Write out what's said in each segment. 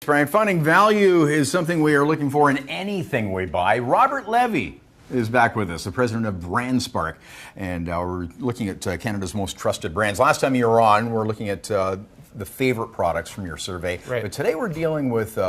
Brian, finding value is something we are looking for in anything we buy. Robert Levy is back with us, the president of BrandSpark, and we're looking at Canada's most trusted brands. Last time you were on, we're looking at the favorite products from your survey, right. But today we're dealing with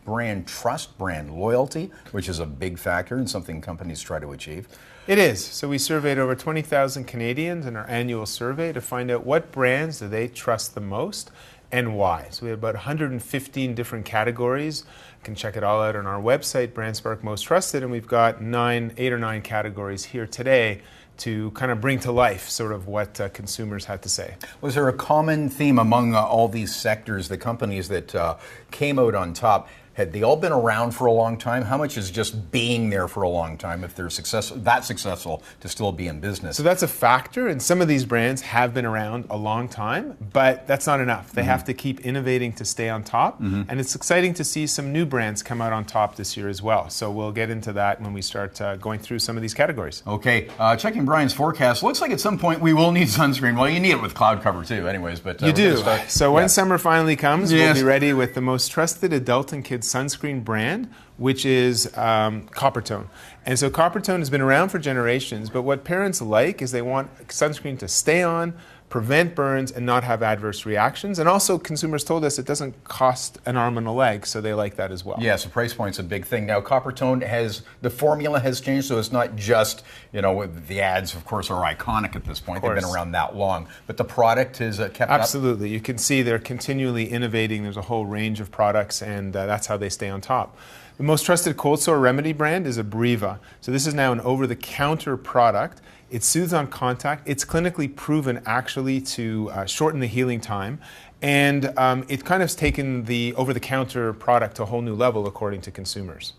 brand trust, brand loyalty, which is a big factor and something companies try to achieve. It is. So we surveyed over 20,000 Canadians in our annual survey to find out what brands do they trust the most and why. So we have about 115 different categories. You can check it all out on our website, BrandSpark Most Trusted, and we've got 8 or 9 categories here today to kind of bring to life sort of what consumers had to say. Was there a common theme among all these sectors, the companies that came out on top? Had they all been around for a long time? How much is just being there for a long time if they're that successful to still be in business? So that's a factor, and some of these brands have been around a long time, but that's not enough. They have to keep innovating to stay on top, and it's exciting to see some new brands come out on top this year as well. So we'll get into that when we start going through some of these categories. Okay, checking Brian's forecast, looks like at some point we will need sunscreen. Well, you need it with cloud cover too anyways. But you do. So when summer finally comes, we'll be ready with the most trusted adult and kids sunscreen brand, which is Coppertone. And so Coppertone has been around for generations, but what parents like is they want sunscreen to stay on, prevent burns, and not have adverse reactions. And also consumers told us it doesn't cost an arm and a leg, so they like that as well. Yeah, so price point's a big thing. Now Coppertone the formula has changed, so it's not just, the ads of course are iconic at this point. They've been around that long, but the product has kept up. Absolutely. You can see they're continually innovating. There's a whole range of products, and that's how they stay on top. The most trusted cold sore remedy brand is Abreva. So this is now an over-the-counter product. It soothes on contact. It's clinically proven actually to shorten the healing time. And it kind of has taken the over-the-counter product to a whole new level according to consumers.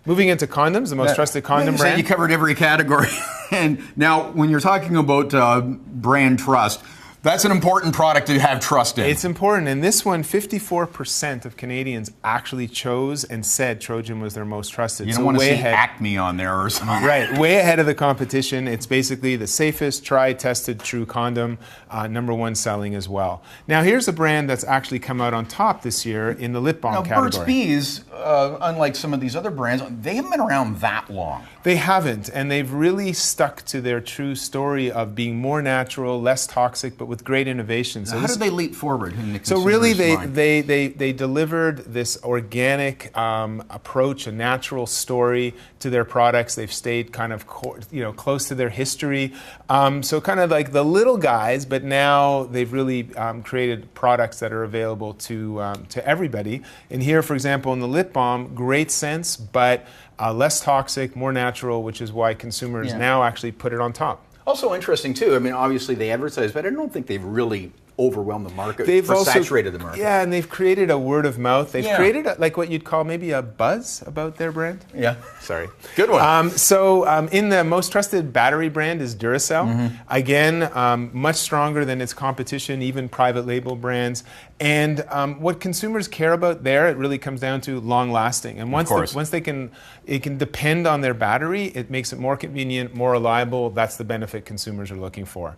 Moving into condoms, the most trusted condom brand. You covered every category. And now when you're talking about brand trust, that's an important product to have trust in. It's important. And this one, 54% of Canadians actually chose and said Trojan was their most trusted. You don't want to see Acme on there or something. Right. Way ahead of the competition. It's basically the safest, tried, tested, true condom. #1 selling as well. Now, here's a brand that's actually come out on top this year in the lip balm category. Burt's Bees, unlike some of these other brands, they haven't been around that long. They haven't. And they've really stuck to their true story of being more natural, less toxic, but with great innovation. So how did they leap forward in the So really mind? they delivered this organic approach, a natural story to their products. They've stayed kind of close to their history. So kind of like the little guys, but now they've really created products that are available to everybody. And here, for example, in the lip balm, great scents, but less toxic, more natural, which is why consumers now actually put it on top. Also interesting too, I mean obviously they advertise, but I don't think they've really overwhelmed the market, saturated the market. Yeah, and they've created a word of mouth. They've created like what you'd call maybe a buzz about their brand. Yeah. Sorry. Good one. In the most trusted battery brand is Duracell. Again, much stronger than its competition, even private label brands. And what consumers care about there, it really comes down to long lasting. And once it can depend on their battery, it makes it more convenient, more reliable. That's the benefit consumers are looking for.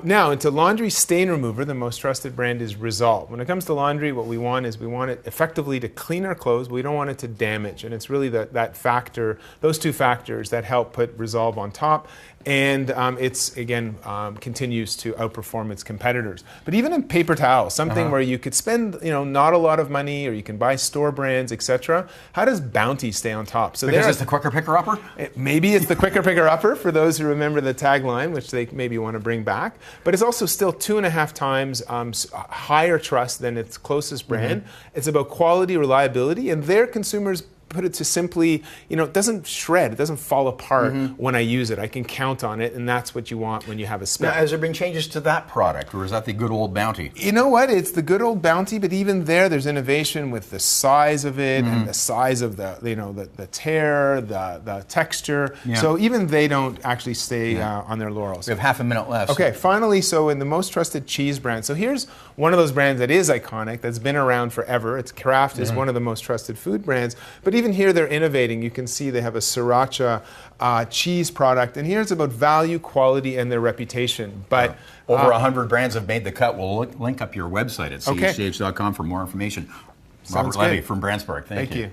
Now, into laundry stain remover, the most trusted brand is Resolve. When it comes to laundry, what we want it effectively to clean our clothes. We don't want it to damage. And it's really that factor, those two factors that help put Resolve on top. And it's, again, continues to outperform its competitors. But even in paper towels, something where you could spend, not a lot of money, or you can buy store brands, etc. How does Bounty stay on top? So because it's the quicker picker-upper? Maybe it's the quicker picker-upper for those who remember the tagline, which they maybe want to bring back. But it's also still 2.5 times higher trust than its closest brand. It's about quality, reliability, and their consumers put it to simply, it doesn't shred, it doesn't fall apart when I use it. I can count on it, and that's what you want when you have a spill. Now, has there been changes to that product, or is that the good old Bounty? You know what? It's the good old Bounty, but even there's innovation with the size of it and the size of the tear, the texture. Yeah. So even they don't actually stay on their laurels. We have half a minute left. Okay, finally, so in the most trusted cheese brand. So here's one of those brands that is iconic, that's been around forever. It's Kraft is one of the most trusted food brands, but even here they're innovating. You can see they have a sriracha cheese product, and here's about value, quality, and their reputation. But over 100 brands have made the cut. We'll link up your website at chch.com for more information. Robert Sounds Levy good. from BrandSpark. Thank you. you.